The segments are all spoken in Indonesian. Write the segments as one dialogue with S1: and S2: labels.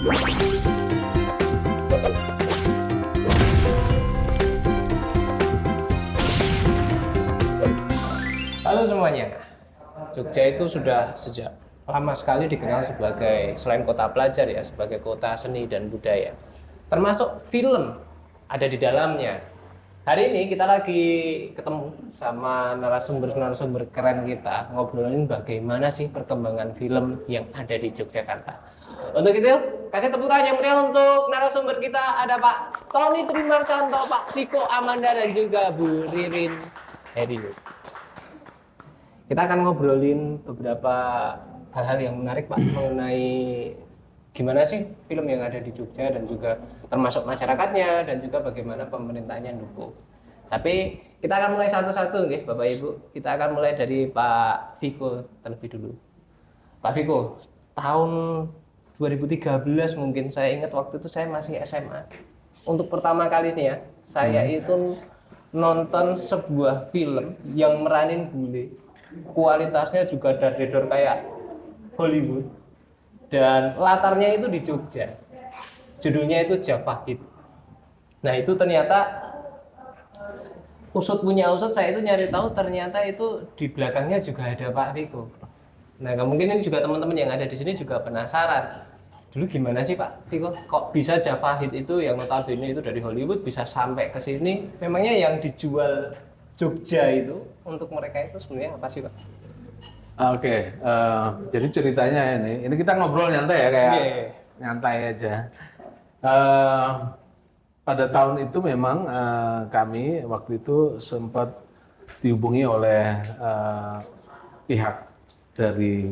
S1: Halo semuanya, Jogja itu sudah sejak lama sekali dikenal sebagai, selain kota pelajar ya, sebagai kota seni dan budaya. Termasuk film ada di dalamnya. Hari ini kita lagi ketemu sama narasumber-narasumber keren kita, ngobrolin bagaimana sih perkembangan film yang ada di Yogyakarta. Untuk itu, kasih tepuk tangan yang meriah untuk narasumber kita. Ada Pak Tony Trimarsanto, Pak Viko Amanda, dan juga Bu Ririn Herilu. Kita akan ngobrolin beberapa hal-hal yang menarik Pak mengenai gimana sih film yang ada di Jogja dan juga termasuk masyarakatnya dan juga bagaimana pemerintahnya mendukung. Tapi kita akan mulai satu-satu nih Bapak Ibu. Kita akan mulai dari Pak Viko terlebih dulu. Pak Viko, tahun 2013 mungkin saya ingat waktu itu saya masih SMA. Untuk pertama kalinya saya itu nonton sebuah film yang meranin bule. Kualitasnya juga dar-der kayak Hollywood dan latarnya itu di Jogja. Judulnya itu Javahid. Nah itu ternyata usut punya usut, saya itu nyari tahu ternyata itu di belakangnya juga ada Pak Viko. Nah mungkin ini juga teman-teman yang ada di sini juga penasaran. Dulu gimana sih Pak Viko? Kok bisa Javahid itu yang notabene itu dari Hollywood bisa sampai ke sini? Memangnya yang dijual Jogja itu untuk mereka itu sebenarnya apa sih Pak?
S2: Oke, jadi ceritanya ini kita ngobrol nyantai ya, kayak nyantai aja. Pada tahun itu memang kami waktu itu sempat dihubungi oleh pihak dari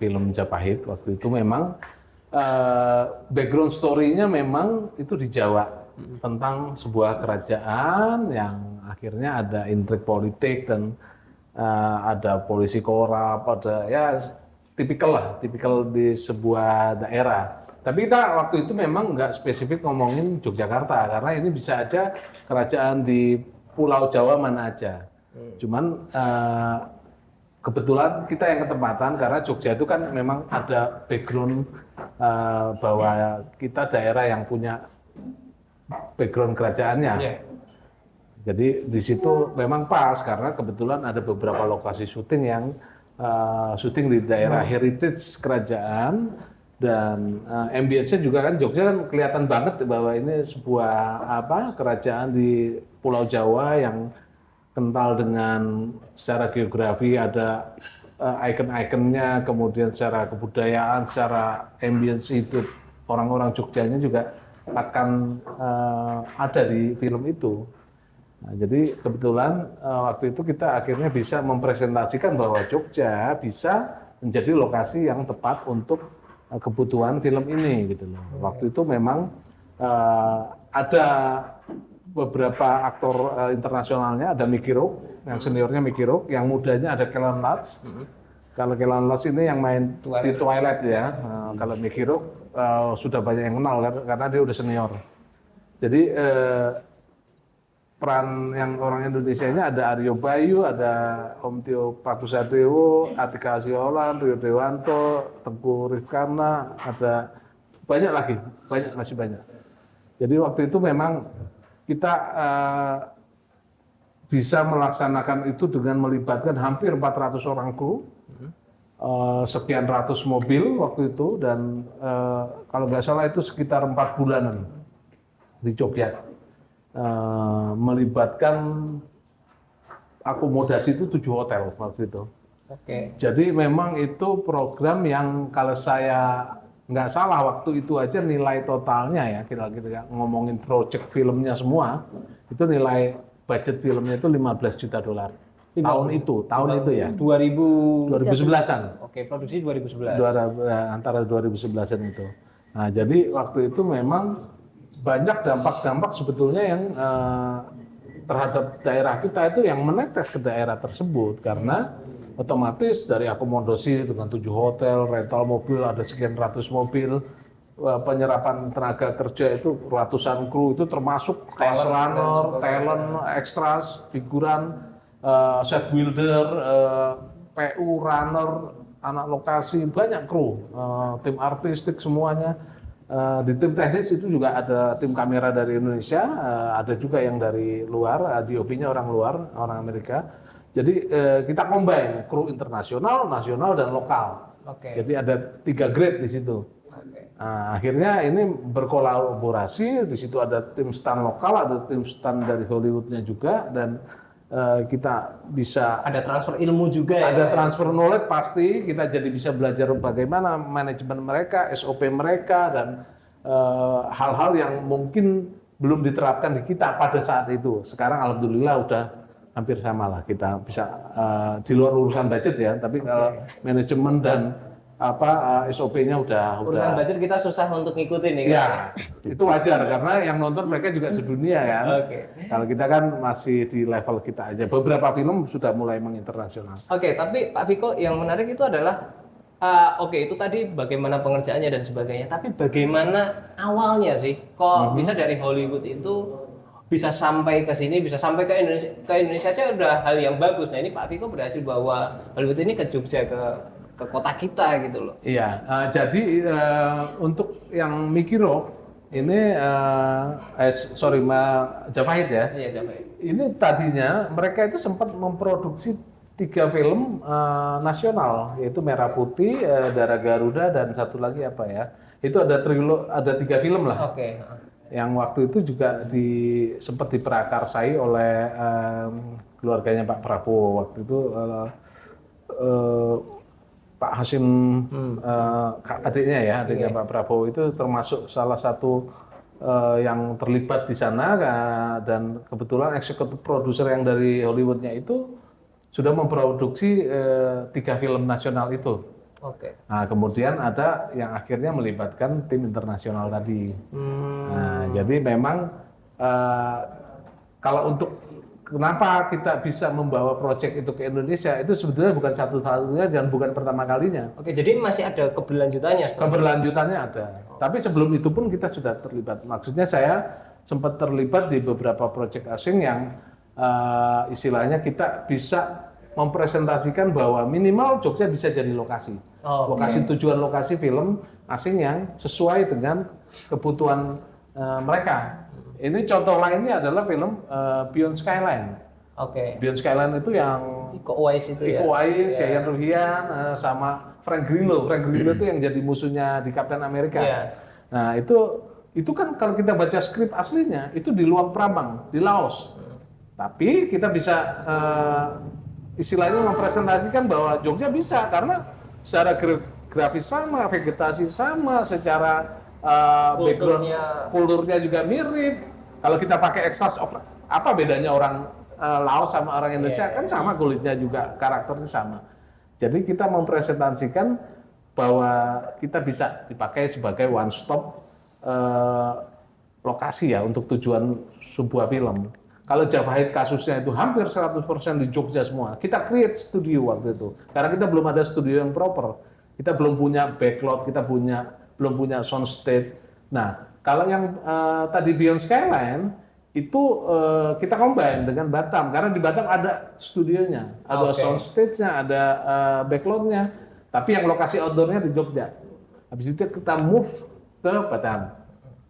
S2: film Javahid. Waktu itu memang background story-nya memang itu di Jawa, tentang sebuah kerajaan yang akhirnya ada intrik politik dan ada polisi korup, ada ya tipikal di sebuah daerah. Tapi kita waktu itu memang nggak spesifik ngomongin Yogyakarta karena ini bisa aja kerajaan di Pulau Jawa mana aja. Cuman kebetulan kita yang ketempatan karena Jogja itu kan memang ada background bahwa kita daerah yang punya background kerajaannya. Jadi di situ memang pas karena kebetulan ada beberapa lokasi syuting yang syuting di daerah heritage kerajaan dan ambience-nya juga kan Jogja kan kelihatan banget bahwa ini sebuah kerajaan di Pulau Jawa yang kental dengan secara geografi, ada icon-iconnya, kemudian secara kebudayaan, secara ambience hidup orang-orang Jogjanya juga akan ada di film itu. Nah, jadi kebetulan waktu itu kita akhirnya bisa mempresentasikan bahwa Jogja bisa menjadi lokasi yang tepat untuk kebutuhan film ini gitu loh. Waktu itu memang ada beberapa aktor internasionalnya, ada Mickey Rourke, yang seniornya Mickey Rourke, yang mudanya ada Kellan Lutz. Kalau Kellan Lutz ini yang main di Twilight ya. Kalau Mickey Rourke sudah banyak yang kenal karena dia udah senior. Jadi peran yang orang Indonesianya ada Aryo Bayu, ada Om Tio Pakusadewo, Atika Siolan, Rio Dewanto, Tengku Rifkana, ada banyak lagi, masih banyak. Jadi waktu itu memang kita bisa melaksanakan itu dengan melibatkan hampir 400 orang kru, sekian ratus mobil waktu itu, dan kalau nggak salah itu sekitar 4 bulanan di Jogja. Melibatkan akomodasi itu 7 hotel waktu itu. Jadi memang itu program yang kalau saya nggak salah waktu itu aja nilai totalnya ya, kita ngomongin project filmnya semua, itu nilai budget filmnya itu 15 juta dolar. Tahun itu ya. 2011-an.
S1: Oke, produksi 2011.
S2: Antara 2011-an itu. Nah, jadi waktu itu memang banyak dampak-dampak sebetulnya yang terhadap daerah kita itu yang menetes ke daerah tersebut karena otomatis dari akomodasi dengan 7 hotel, rental mobil ada sekian ratus mobil, penyerapan tenaga kerja itu ratusan kru, itu termasuk kelas runner, talent, extras, figuran, set builder, PU, runner, anak lokasi, banyak kru, tim artistik semuanya. Di tim teknis itu juga ada tim kamera dari Indonesia, ada juga yang dari luar, DOP-nya orang luar, orang Amerika. Jadi kita combine kru internasional, nasional, dan lokal. Jadi ada 3 grade di situ. Nah, akhirnya ini berkolaborasi, di situ ada tim stan lokal, ada tim stan dari Hollywoodnya juga, dan kita bisa
S1: ada transfer ilmu juga ya.
S2: Ada transfer knowledge pasti, kita jadi bisa belajar bagaimana manajemen mereka, SOP mereka, dan hal-hal yang mungkin belum diterapkan di kita pada saat itu. Sekarang alhamdulillah udah hampir sama lah, kita bisa di luar urusan budget ya, tapi kalau manajemen dan SOP-nya
S1: urusan budget kita susah untuk ngikutin nih.
S2: Ya, itu wajar karena yang nonton mereka juga sedunia kan. Kalau kita kan masih di level kita aja. Beberapa film sudah mulai menginternasional.
S1: Tapi Pak Viko, yang menarik itu adalah itu tadi bagaimana pengerjaannya dan sebagainya. Tapi bagaimana awalnya sih? Kok bisa dari Hollywood itu bisa sampai ke sini, bisa sampai ke Indonesia aja udah hal yang bagus. Nah ini Pak Viko berhasil bawa Hollywood ini ke Jogja, ke kota kita gitu loh.
S2: Iya, jadi untuk yang Mikiro ini Javahid ya.
S1: Iya, Javahid.
S2: Ini tadinya mereka itu sempat memproduksi 3 film nasional, yaitu Merah Putih, Darah Garuda, dan satu lagi apa ya? Itu ada 3 film lah. Yang waktu itu juga sempat diprakarsai oleh keluarganya Pak Prabowo waktu itu. Pak Hasyim, adiknya Pak Prabowo itu termasuk salah satu yang terlibat di sana, dan kebetulan eksekutif produser yang dari Hollywoodnya itu sudah memproduksi 3 film nasional itu. Nah, kemudian ada yang akhirnya melibatkan tim internasional tadi. Nah, jadi memang kalau untuk kenapa kita bisa membawa proyek itu ke Indonesia, itu sebetulnya bukan satu-satunya dan bukan pertama kalinya.
S1: Jadi masih ada keberlanjutannya?
S2: Keberlanjutannya ada. Tapi sebelum itu pun kita sudah terlibat. Maksudnya saya sempat terlibat di beberapa proyek asing yang istilahnya kita bisa mempresentasikan bahwa minimal Jogja bisa jadi lokasi. Tujuan lokasi film asing yang sesuai dengan kebutuhan mereka. Ini contoh lainnya adalah film Beyond Skyline. Beyond Skyline itu yang
S1: Iko Uwais itu
S2: Iko Uwais, Yayan Ruhian, sama Frank Grillo. Frank Grillo itu yang jadi musuhnya di Captain America. Nah, itu kan kalau kita baca skrip aslinya itu di Luang Prabang, di Laos. Tapi kita bisa istilahnya mempresentasikan bahwa Jogja bisa karena secara grafis sama, vegetasi sama, secara background kulturnya juga mirip. Kalau kita pakai extras of apa bedanya orang Laos sama orang Indonesia, kan sama kulitnya juga, karakternya sama. Jadi kita mempresentasikan bahwa kita bisa dipakai sebagai one stop lokasi ya untuk tujuan sebuah film. Kalau Javahid kasusnya itu hampir 100% di Jogja semua. Kita create studio waktu itu. Karena kita belum ada studio yang proper. Kita belum punya backlot, kita belum punya sound stage. Nah, kalau yang tadi Beyond Skyline itu kita combine dengan Batam, karena di Batam ada studionya, ada sound stage-nya, ada backlotnya, tapi yang lokasi outdoor-nya di Jogja. Habis itu kita move ke Batam.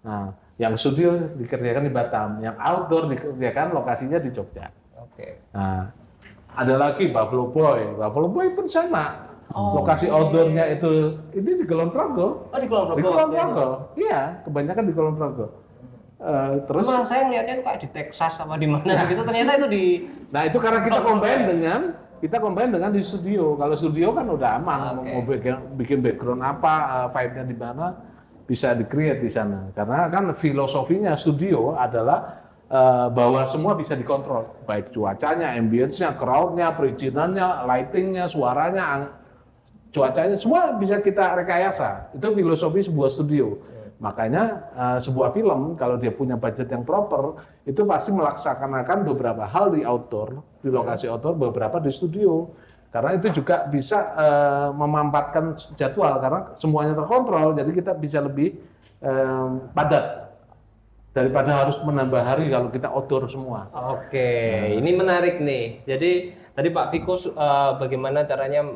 S2: Nah, yang studio dikerjakan di Batam, yang outdoor dikerjakan lokasinya di Jogja. Nah, ada lagi Buffalo Boy. Buffalo Boy pun sama. Lokasi outdoor-nya itu ini di Kulon Progo.
S1: Di Kulon Progo.
S2: Di Kulon Progo. Iya, kebanyakan di Kulon Progo. Terus
S1: saya melihatnya itu kayak di Texas sama di mana gitu, ternyata itu di.
S2: Nah, itu karena kita combine dengan di studio. Kalau studio kan udah aman, mau bikin background apa, vibe-nya di mana bisa di-create di sana. Karena kan filosofinya studio adalah bahwa semua bisa dikontrol, baik cuacanya, ambience-nya, crowd-nya, perizinannya, lighting-nya, suaranya, cuacanya, semua bisa kita rekayasa. Itu filosofi sebuah studio. Makanya sebuah film kalau dia punya budget yang proper, itu pasti melaksanakan beberapa hal di outdoor, di lokasi outdoor, beberapa di studio. Karena itu juga bisa memampatkan jadwal, karena semuanya terkontrol, jadi kita bisa lebih padat daripada harus menambah hari kalau kita outdoor semua.
S1: Ini menarik nih. Jadi tadi Pak Viko bagaimana caranya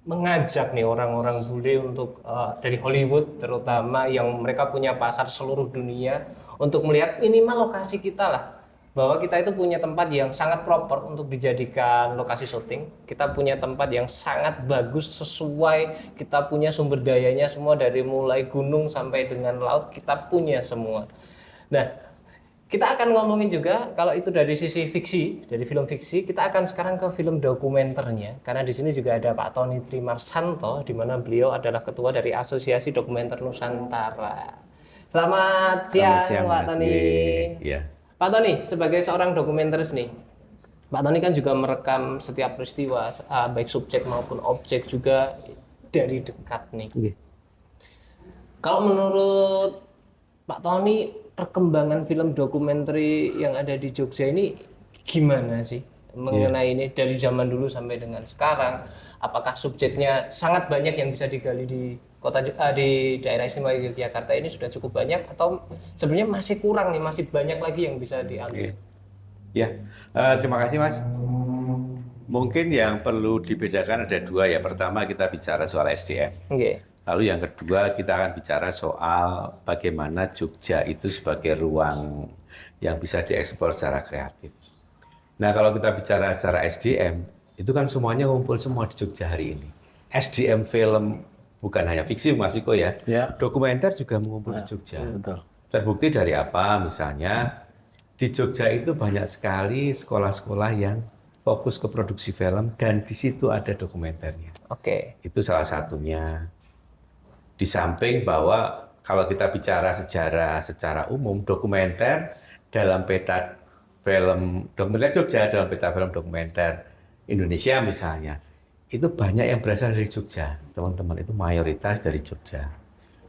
S1: mengajak nih orang-orang bule untuk dari Hollywood terutama yang mereka punya pasar seluruh dunia untuk melihat minimal lokasi kita lah, bahwa kita itu punya tempat yang sangat proper untuk dijadikan lokasi syuting. Kita punya tempat yang sangat bagus sesuai, kita punya sumber dayanya semua dari mulai gunung sampai dengan laut kita punya semua. Nah, kita akan ngomongin juga kalau itu dari sisi fiksi, dari film fiksi, kita akan sekarang ke film dokumenternya. Karena di sini juga ada Pak Tony Trimarsanto, di mana beliau adalah ketua dari Asosiasi Dokumenter Nusantara. Selamat siang, Pak Tony.
S3: Ya.
S1: Pak Tony, sebagai seorang dokumentaris nih, Pak Tony kan juga merekam setiap peristiwa, baik subjek maupun objek juga dari dekat nih. Kalau menurut Pak Tony, perkembangan film dokumenter yang ada di Jogja ini gimana sih mengenai ini dari zaman dulu sampai dengan sekarang? Apakah subjeknya sangat banyak yang bisa digali di di daerah istimewa Yogyakarta ini sudah cukup banyak, atau sebenarnya masih kurang nih, masih banyak lagi yang bisa diambil?
S3: Ya, terima kasih Mas. Mungkin yang perlu dibedakan ada dua ya. Pertama kita bicara soal SDM. Lalu yang kedua kita akan bicara soal bagaimana Jogja itu sebagai ruang yang bisa dieksplor secara kreatif. Nah kalau kita bicara secara SDM, itu kan semuanya ngumpul semua di Jogja hari ini. SDM film bukan hanya fiksi Mas Viko ya, dokumenter juga mengumpul di Jogja.
S2: Betul.
S3: Terbukti dari apa? Misalnya di Jogja itu banyak sekali sekolah-sekolah yang fokus ke produksi film dan di situ ada dokumenternya. Itu salah satunya. Di samping bahwa kalau kita bicara sejarah secara umum, dokumenter dalam peta film dokumenter Jogja, dalam peta film dokumenter Indonesia misalnya, itu banyak yang berasal dari Jogja. Teman-teman, itu mayoritas dari Jogja.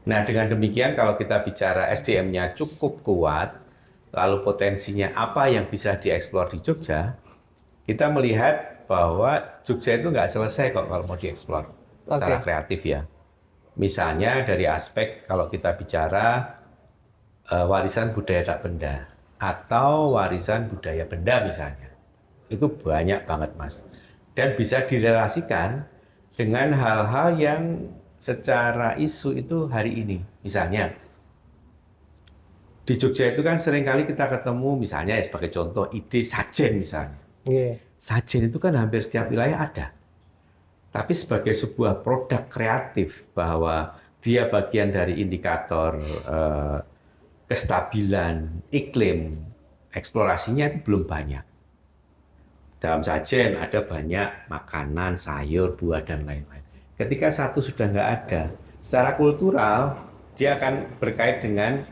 S3: Nah, dengan demikian kalau kita bicara SDM-nya cukup kuat, lalu potensinya apa yang bisa dieksplor di Jogja, kita melihat bahwa Jogja itu nggak selesai kok kalau mau dieksplor secara kreatif ya. Misalnya dari aspek kalau kita bicara warisan budaya tak benda atau warisan budaya benda misalnya, itu banyak banget Mas, dan bisa direlasikan dengan hal-hal yang secara isu itu hari ini. Misalnya di Jogja itu kan seringkali kita ketemu misalnya ya, sebagai contoh ide sajen misalnya. Sajen itu kan hampir setiap wilayah ada. Tapi sebagai sebuah produk kreatif bahwa dia bagian dari indikator kestabilan iklim, eksplorasinya itu belum banyak. Dalam sajen ada banyak makanan, sayur, buah, dan lain-lain. Ketika satu sudah nggak ada, secara kultural dia akan berkait dengan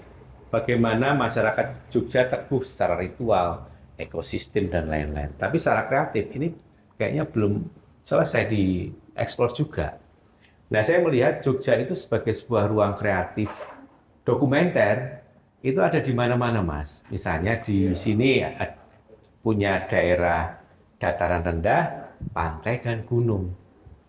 S3: bagaimana masyarakat Jogja teguh secara ritual, ekosistem, dan lain-lain. Tapi secara kreatif ini kayaknya belum selesai dieksplor juga. Nah, saya melihat Jogja itu sebagai sebuah ruang kreatif dokumenter itu ada di mana-mana, Mas. Misalnya di sini punya daerah dataran rendah, pantai, dan gunung.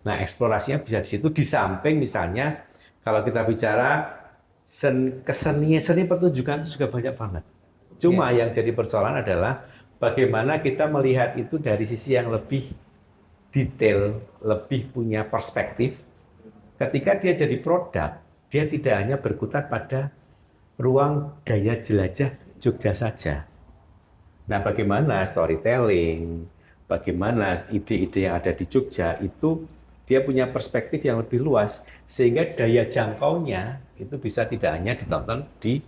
S3: Nah, eksplorasinya bisa di situ. Di samping misalnya kalau kita bicara seni pertunjukan itu juga banyak banget. Cuma yang jadi persoalan adalah bagaimana kita melihat itu dari sisi yang lebih detail, lebih punya perspektif. Ketika dia jadi produk, dia tidak hanya berkutat pada ruang gaya jelajah Jogja saja. Nah, bagaimana storytelling, bagaimana ide-ide yang ada di Jogja itu dia punya perspektif yang lebih luas, sehingga daya jangkaunya itu bisa tidak hanya ditonton di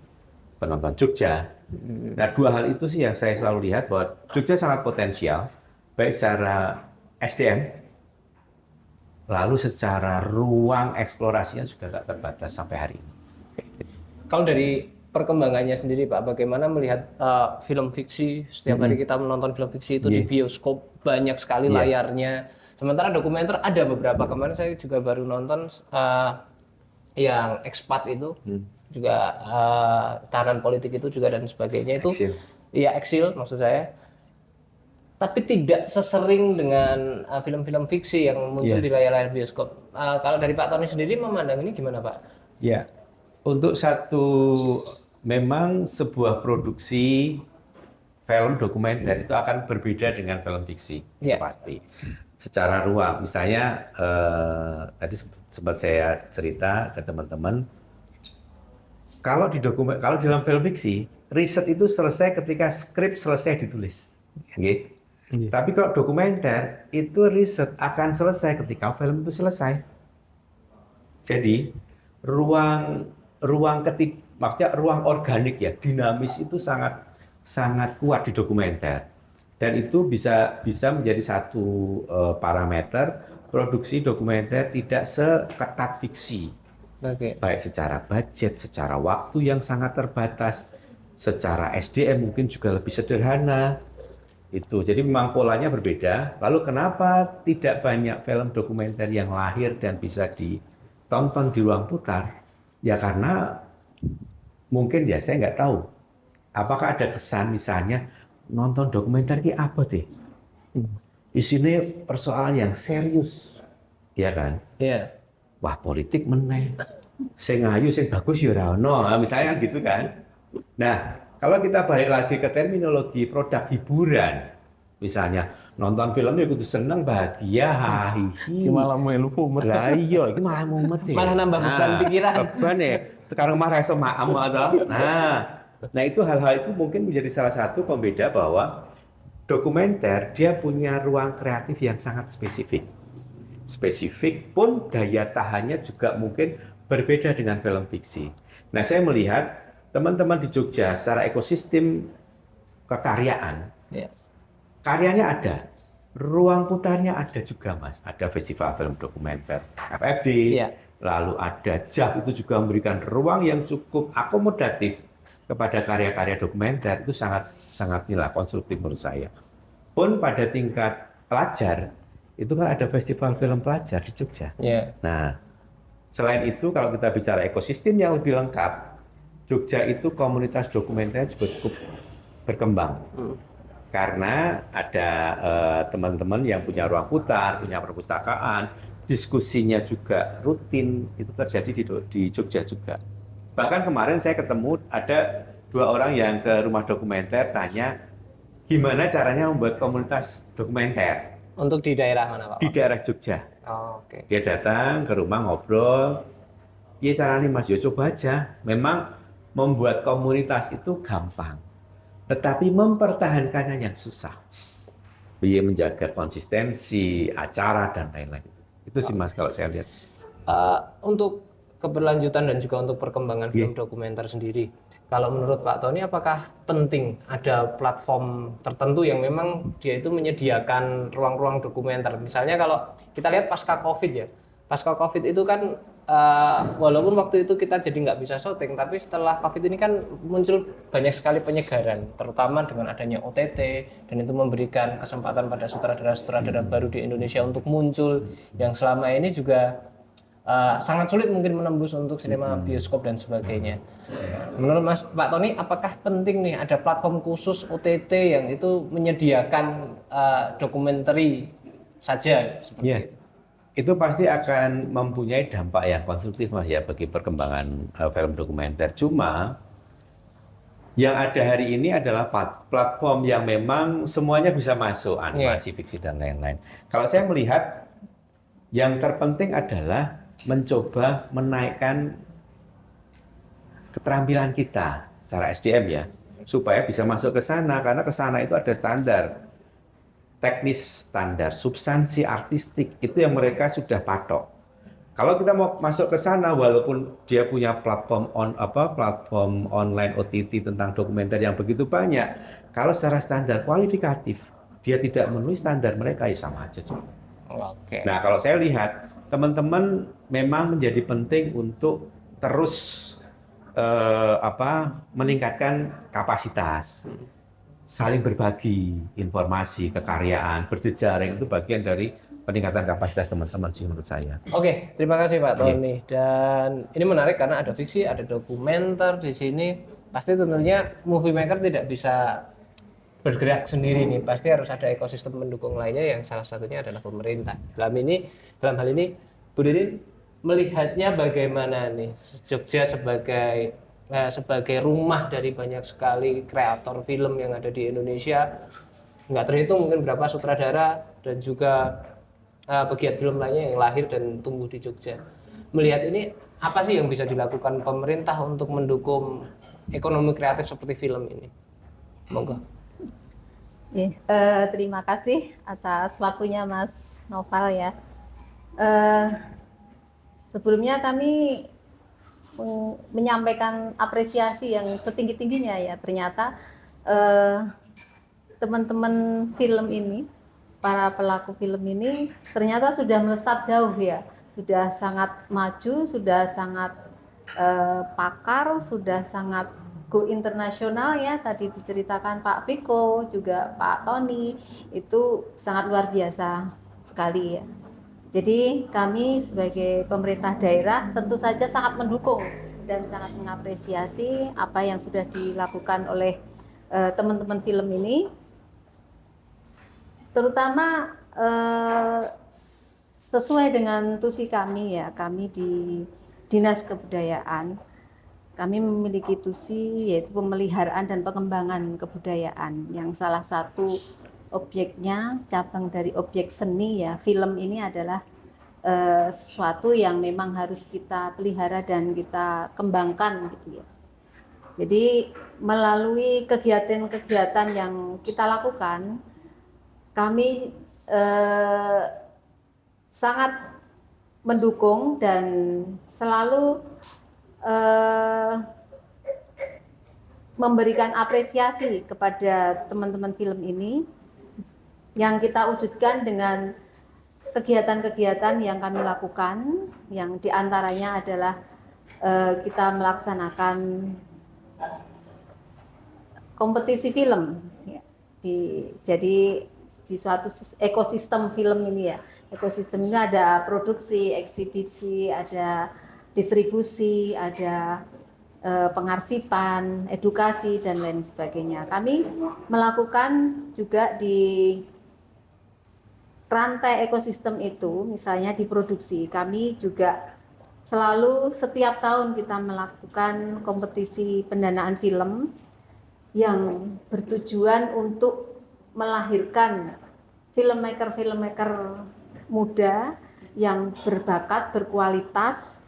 S3: penonton Jogja. Nah, dua hal itu sih yang saya selalu lihat bahwa Jogja sangat potensial, baik secara SDM, lalu secara ruang eksplorasinya juga tak terbatas sampai hari ini.
S1: Kalau dari perkembangannya sendiri Pak, bagaimana melihat film fiksi? Setiap hari kita menonton film fiksi itu di bioskop, banyak sekali layarnya. Sementara dokumenter ada beberapa. Kemarin saya juga baru nonton yang Expat itu, juga tahanan politik itu juga dan sebagainya itu. Iya, Exil maksud saya. Tapi tidak sesering dengan film-film fiksi yang muncul di layar-layar bioskop. Kalau dari Pak Tony sendiri memandang ini gimana Pak?
S3: Ya, untuk memang sebuah produksi film dokumenter itu akan berbeda dengan film fiksi, pasti. secara ruang. Misalnya tadi sempat saya cerita ke teman-teman, kalau di dalam film fiksi, riset itu selesai ketika skrip selesai ditulis. Nggih. Tapi kalau dokumenter itu riset akan selesai ketika film itu selesai. Jadi maksudnya ruang organik ya, dinamis itu sangat kuat di dokumenter. Dan itu bisa menjadi satu parameter produksi dokumenter tidak seketat fiksi. Baik secara budget, secara waktu yang sangat terbatas, secara SDM mungkin juga lebih sederhana. Itu. Jadi memang polanya berbeda. Lalu kenapa tidak banyak film dokumenter yang lahir dan bisa ditonton di ruang putar? Ya karena mungkin ya saya nggak tahu. Apakah ada kesan misalnya nonton dokumenter ini apa deh? Isinya persoalan yang serius, ya kan?
S1: Iya.
S3: Wah politik meneh, sing ayu sing bagus ya ora ono, misalnya gitu kan. Nah, kalau kita balik lagi ke terminologi produk hiburan, misalnya nonton filmnya kudu seneng, bahagia, hahihi.
S2: Iki malah melu mumet.
S3: Lah iya, iki malah mumet ya.
S1: Malah nambah beban pikiran.
S3: Beban ya. Sekarang marah iso maam atau. Nah itu hal-hal itu mungkin menjadi salah satu pembeda bahwa dokumenter dia punya ruang kreatif yang sangat spesifik. Spesifik pun daya tahannya juga mungkin berbeda dengan film fiksi. Nah saya melihat teman-teman di Jogja secara ekosistem kekaryaan, karyanya ada, ruang putarnya ada juga Mas. Ada festival film dokumenter FFD, lalu ada JAF itu juga memberikan ruang yang cukup akomodatif kepada karya-karya dokumenter. Itu sangat nilai konstruktif menurut saya. Pun pada tingkat pelajar, itu kan ada festival film pelajar di Jogja. Nah, selain itu kalau kita bicara ekosistem yang lebih lengkap, Jogja itu komunitas dokumenter juga cukup berkembang. Karena ada teman-teman yang punya ruang putar, punya perpustakaan, diskusinya juga rutin, itu terjadi di Jogja juga. Bahkan kemarin saya ketemu ada 2 orang yang ke rumah dokumenter tanya gimana caranya membuat komunitas dokumenter.
S1: Untuk di daerah mana Pak?
S3: Di daerah Jogja.
S1: Oh, oke.
S3: Dia datang ke rumah ngobrol. Ya caranya Mas, ya coba aja. Memang membuat komunitas itu gampang. Tetapi mempertahankannya yang susah. Dia menjaga konsistensi, acara, dan lain-lain. Itu sih Mas kalau saya lihat.
S1: Untuk keberlanjutan dan juga untuk perkembangan film dokumenter sendiri, kalau menurut Pak Tony apakah penting ada platform tertentu yang memang dia itu menyediakan ruang-ruang dokumenter? Misalnya kalau kita lihat pasca COVID ya, pasca COVID itu kan walaupun waktu itu kita jadi nggak bisa syuting, tapi setelah COVID ini kan muncul banyak sekali penyegaran, terutama dengan adanya OTT, dan itu memberikan kesempatan pada sutradara-sutradara baru di Indonesia untuk muncul yang selama ini juga sangat sulit mungkin menembus untuk sinema bioskop dan sebagainya. Menurut Mas Pak Tony, apakah penting nih ada platform khusus OTT yang itu menyediakan dokumenter saja seperti itu?
S3: Itu pasti akan mempunyai dampak yang konstruktif Mas ya bagi perkembangan film dokumenter. Cuma yang ada hari ini adalah platform yang memang semuanya bisa masuk, animasi, fiksi dan lain-lain. Kalau saya melihat yang terpenting adalah mencoba menaikkan keterampilan kita secara SDM ya, supaya bisa masuk ke sana, karena ke sana itu ada standar teknis, standar substansi artistik itu yang mereka sudah patok. Kalau kita mau masuk ke sana, walaupun dia punya platform online OTT tentang dokumenter yang begitu banyak, kalau secara standar kualifikatif dia tidak memenuhi standar mereka, ya sama aja juga. Nah, kalau saya lihat teman-teman memang menjadi penting untuk terus meningkatkan kapasitas, saling berbagi informasi, kekaryaan, berjejaring, itu bagian dari peningkatan kapasitas teman-teman sih menurut saya.
S1: Oke, terima kasih Pak Tony. Dan ini menarik karena ada fiksi, ada dokumenter di sini. Pasti tentunya movie maker tidak bisa bergerak sendiri nih, pasti harus ada ekosistem mendukung lainnya yang salah satunya adalah pemerintah. Dalam hal ini Bu Didin melihatnya bagaimana nih Jogja sebagai rumah dari banyak sekali kreator film yang ada di Indonesia, nggak terhitung mungkin berapa sutradara dan juga pegiat film lainnya yang lahir dan tumbuh di Jogja. Melihat ini, apa sih yang bisa dilakukan pemerintah untuk mendukung ekonomi kreatif seperti film ini? Monggo.
S4: Terima kasih atas waktunya Mas Noval ya. Sebelumnya kami menyampaikan apresiasi yang setinggi-tingginya ya. Ternyata teman-teman film ini, para pelaku film ini ternyata sudah melesat jauh ya. Sudah sangat maju, sudah sangat pakar, sudah sangat go internasional ya. Tadi diceritakan Pak Viko, juga Pak Tony, itu sangat luar biasa sekali ya. Jadi kami sebagai pemerintah daerah tentu saja sangat mendukung dan sangat mengapresiasi apa yang sudah dilakukan oleh teman-teman film ini, terutama sesuai dengan tusi kami ya. Kami di Dinas Kebudayaan, kami memiliki tusi yaitu pemeliharaan dan pengembangan kebudayaan, yang salah satu objeknya, cabang dari objek seni ya, film ini adalah sesuatu yang memang harus kita pelihara dan kita kembangkan gitu ya. Jadi melalui kegiatan-kegiatan yang kita lakukan, kami sangat mendukung dan selalu memberikan apresiasi kepada teman-teman film ini yang kita wujudkan dengan kegiatan-kegiatan yang kami lakukan, yang diantaranya adalah kita melaksanakan kompetisi film ya. Jadi di suatu ekosistem film ini ya. Ekosistem ini ada produksi, eksibisi, ada distribusi, ada pengarsipan, edukasi, dan lain sebagainya. Kami melakukan juga di rantai ekosistem itu, misalnya di produksi, kami juga selalu setiap tahun kita melakukan kompetisi pendanaan film yang bertujuan untuk melahirkan filmmaker-filmmaker muda yang berbakat, berkualitas,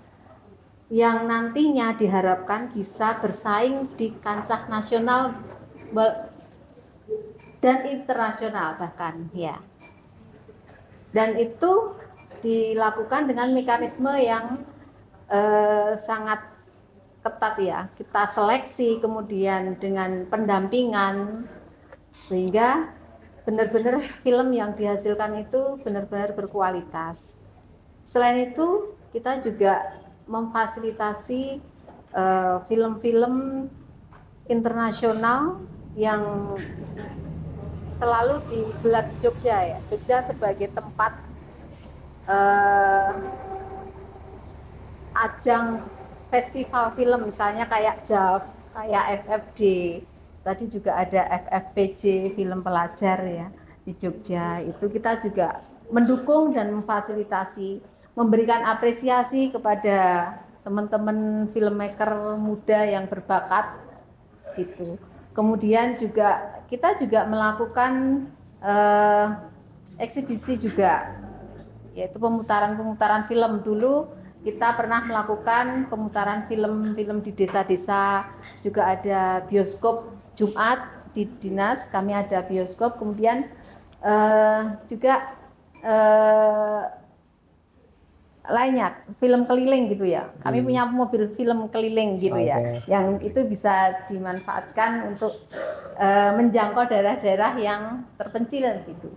S4: yang nantinya diharapkan bisa bersaing di kancah nasional dan internasional bahkan ya. Dan itu dilakukan dengan mekanisme yang sangat ketat ya. Kita seleksi kemudian dengan pendampingan sehingga benar-benar film yang dihasilkan itu benar-benar berkualitas. Selain itu kita juga memfasilitasi film-film internasional yang selalu digelar di Jogja ya. Jogja sebagai tempat ajang festival film, misalnya kayak JAF, kayak FFD. Tadi juga ada FFPJ film pelajar ya di Jogja. Itu kita juga mendukung dan memfasilitasi, memberikan apresiasi kepada teman-teman filmmaker muda yang berbakat gitu. Kemudian juga kita juga melakukan eksibisi juga, yaitu pemutaran film. Dulu kita pernah melakukan pemutaran film-film di desa-desa, juga ada bioskop Jumat di dinas, kami ada bioskop, kemudian juga lainnya film keliling gitu ya. Kami punya mobil film keliling gitu ya, yang itu bisa dimanfaatkan untuk menjangkau daerah-daerah yang terpencil gitu.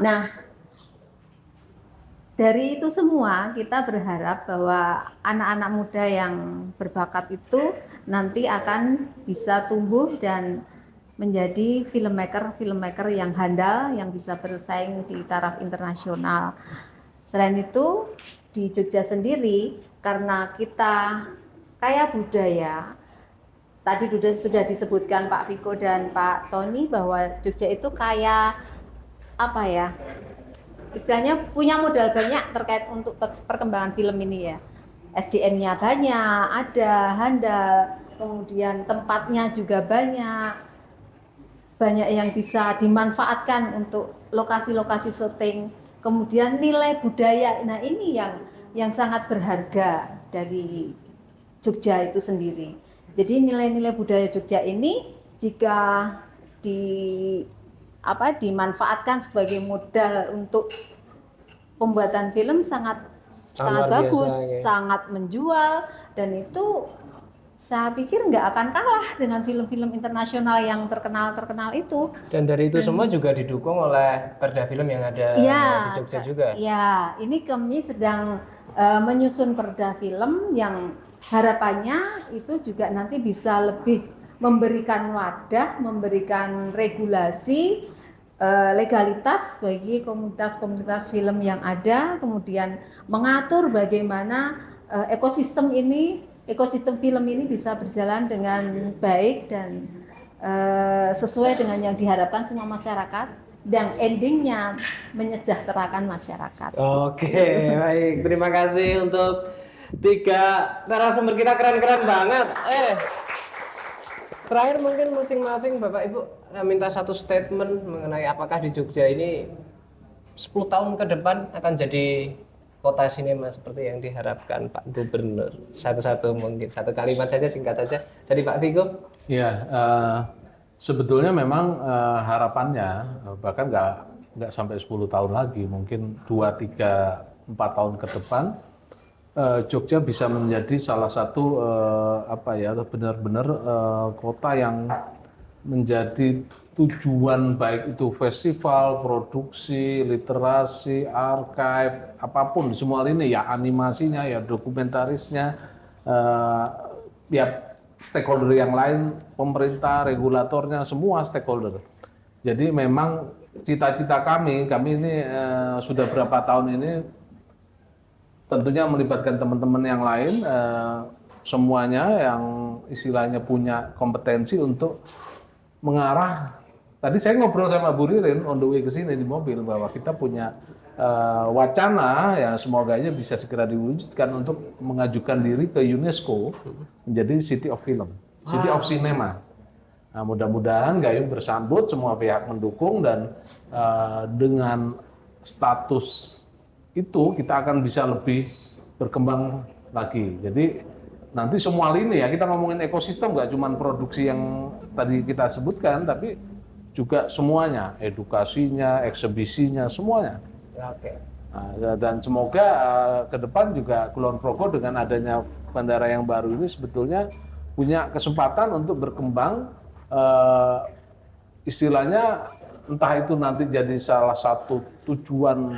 S4: Nah, dari itu semua kita berharap bahwa anak-anak muda yang berbakat itu nanti akan bisa tumbuh dan menjadi filmmaker yang handal, yang bisa bersaing di taraf internasional. Selain itu, di Jogja sendiri, karena kita kaya budaya, tadi sudah disebutkan Pak Viko dan Pak Tony bahwa Jogja itu kaya apa ya? Istilahnya punya modal banyak terkait untuk perkembangan film ini ya. SDM-nya banyak, ada handal, kemudian tempatnya juga banyak yang bisa dimanfaatkan untuk lokasi-lokasi syuting. kemudian nilai budaya. Nah, ini yang sangat berharga dari Jogja itu sendiri. Jadi nilai-nilai budaya Jogja ini jika dimanfaatkan sebagai modal untuk pembuatan film sangat bagus,
S1: biasa,
S4: sangat menjual, dan itu saya pikir nggak akan kalah dengan film-film internasional yang terkenal itu.
S1: Dan dari itu semua juga didukung oleh Perda Film yang ada di Jogja juga.
S4: Ya, ini kami sedang menyusun Perda Film yang harapannya itu juga nanti bisa lebih memberikan wadah, memberikan regulasi, legalitas bagi komunitas-komunitas film yang ada, kemudian mengatur bagaimana ekosistem film ini bisa berjalan dengan baik dan sesuai dengan yang diharapkan semua masyarakat, dan endingnya menyejahterakan masyarakat.
S1: Oke, baik. Terima kasih untuk 3 narasumber kita, keren-keren banget. Terakhir mungkin masing-masing Bapak Ibu minta satu statement mengenai apakah di Jogja ini 10 tahun ke depan akan jadi kota sinema seperti yang diharapkan Pak Gubernur. Satu-satu mungkin, satu kalimat saja, singkat saja dari Pak Vigo.
S2: Ya, sebetulnya memang harapannya bahkan nggak sampai 10 tahun lagi, mungkin 2, 3, 4 tahun ke depan Jogja bisa menjadi salah satu benar-benar kota yang menjadi tujuan, baik itu festival, produksi, literasi, archive, apapun semua ini ya, animasinya ya, dokumentarisnya, ya stakeholder yang lain, pemerintah, regulatornya, semua stakeholder. Jadi memang cita-cita kami ini sudah berapa tahun ini tentunya melibatkan teman-teman yang lain, semuanya yang istilahnya punya kompetensi untuk mengarah. Tadi saya ngobrol sama Bu Ririn on the way ke sini di mobil bahwa kita punya wacana ya, semoga aja bisa segera diwujudkan untuk mengajukan diri ke UNESCO menjadi City of Film, City of Cinema. Nah, mudah-mudahan Gayung bersambut, semua pihak mendukung, dan dengan status itu kita akan bisa lebih berkembang lagi. Jadi nanti semua lini ya, kita ngomongin ekosistem, nggak cuma produksi yang tadi kita sebutkan, tapi juga semuanya, edukasinya, eksebisinya, semuanya.
S1: Oke.
S2: Nah, dan semoga ke depan juga Kulon Progo dengan adanya bandara yang baru ini sebetulnya punya kesempatan untuk berkembang, istilahnya entah itu nanti jadi salah satu tujuan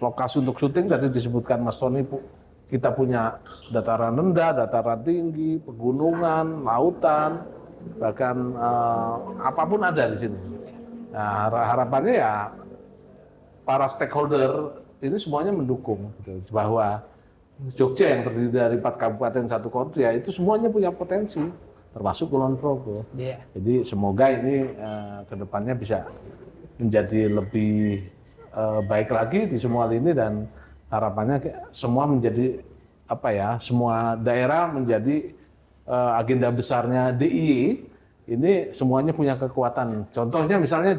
S2: lokasi untuk syuting. Tadi disebutkan Mas Tony, kita punya dataran rendah, dataran tinggi, pegunungan, lautan, bahkan apapun ada di sini. Nah, harapannya ya para stakeholder ini semuanya mendukung gitu, bahwa Jogja yang terdiri dari 4 kabupaten 1 kota itu semuanya punya potensi, termasuk Kulon Progo.
S1: Yeah.
S2: Jadi semoga ini ke depannya bisa menjadi lebih baik lagi di semua lini, dan harapannya semua menjadi semua daerah menjadi agenda besarnya DIY ini semuanya punya kekuatan. Contohnya misalnya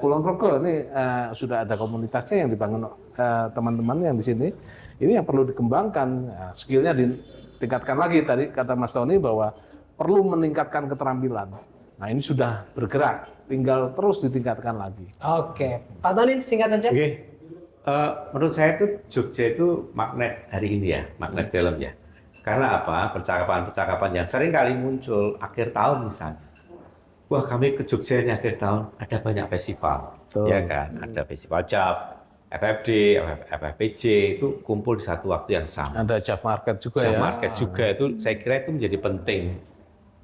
S2: Kulon Progo ini sudah ada komunitasnya yang dibangun teman-teman yang di sini. Ini yang perlu dikembangkan, skillnya ditingkatkan lagi. Tadi kata Mas Tony bahwa perlu meningkatkan keterampilan. Nah, ini sudah bergerak, tinggal terus ditingkatkan lagi.
S1: Oke, Pak Tony singkat saja.
S3: Oke. Menurut saya itu Jogja itu magnet hari ini ya, magnet film ya. Karena apa? Percakapan-percakapan yang sering kali muncul akhir tahun misalnya. Wah, kami ke Jogja ini akhir tahun, ada banyak festival.
S2: Betul.
S3: Ya kan? Ada festival JAV, FFD, FFPJ, itu kumpul di satu waktu yang sama.
S2: Ada job market juga
S3: Job
S2: ya.
S3: market juga, itu saya kira itu menjadi penting.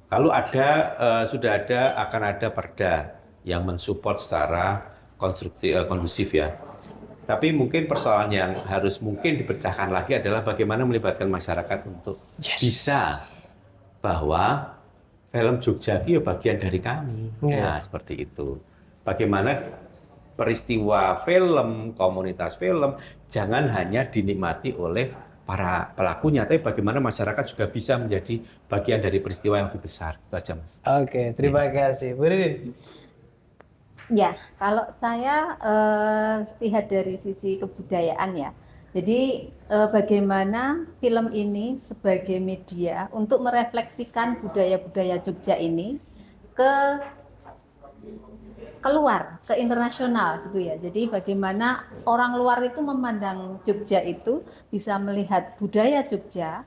S3: Lalu akan ada perda yang mensupport secara kondusif ya. Tapi mungkin persoalan yang harus mungkin dipecahkan lagi adalah bagaimana melibatkan masyarakat untuk bisa bahwa film Jogja itu ya bagian dari kami. Nah, seperti itu. Bagaimana peristiwa film, komunitas film, jangan hanya dinikmati oleh para pelakunya, tapi bagaimana masyarakat juga bisa menjadi bagian dari peristiwa yang lebih besar. Itu aja, Mas.
S1: Oke, terima kasih. Bu Ririn.
S4: Ya, kalau saya lihat dari sisi kebudayaan ya. Jadi bagaimana film ini sebagai media untuk merefleksikan budaya-budaya Jogja ini ke keluar, ke internasional gitu ya. Jadi bagaimana orang luar itu memandang Jogja itu bisa melihat budaya Jogja,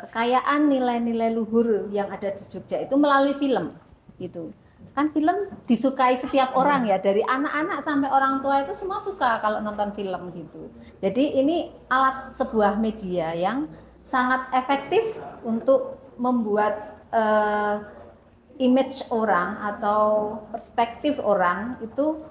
S4: kekayaan nilai-nilai luhur yang ada di Jogja itu melalui film gitu. Kan film disukai setiap orang ya, dari anak-anak sampai orang tua itu semua suka kalau nonton film gitu. Jadi ini sebuah media yang sangat efektif untuk membuat image orang atau perspektif orang itu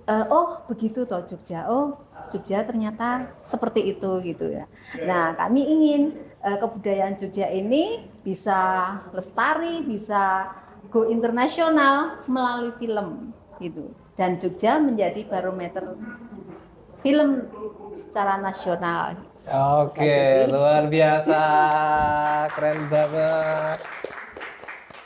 S4: oh begitu toh Jogja, oh Jogja ternyata seperti itu gitu ya. Nah kami ingin kebudayaan Jogja ini bisa lestari, bisa go internasional melalui film gitu, dan Jogja menjadi barometer film secara nasional.
S1: Oke, luar biasa, keren banget.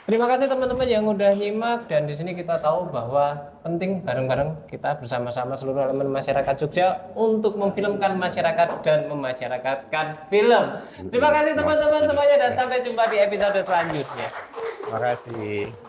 S1: Terima kasih teman-teman yang udah nyimak, dan di sini kita tahu bahwa penting bareng-bareng kita bersama-sama seluruh elemen masyarakat Jogja untuk memfilmkan masyarakat dan memasyarakatkan film. Terima kasih teman-teman semuanya dan sampai jumpa di episode selanjutnya.
S3: Terima kasih.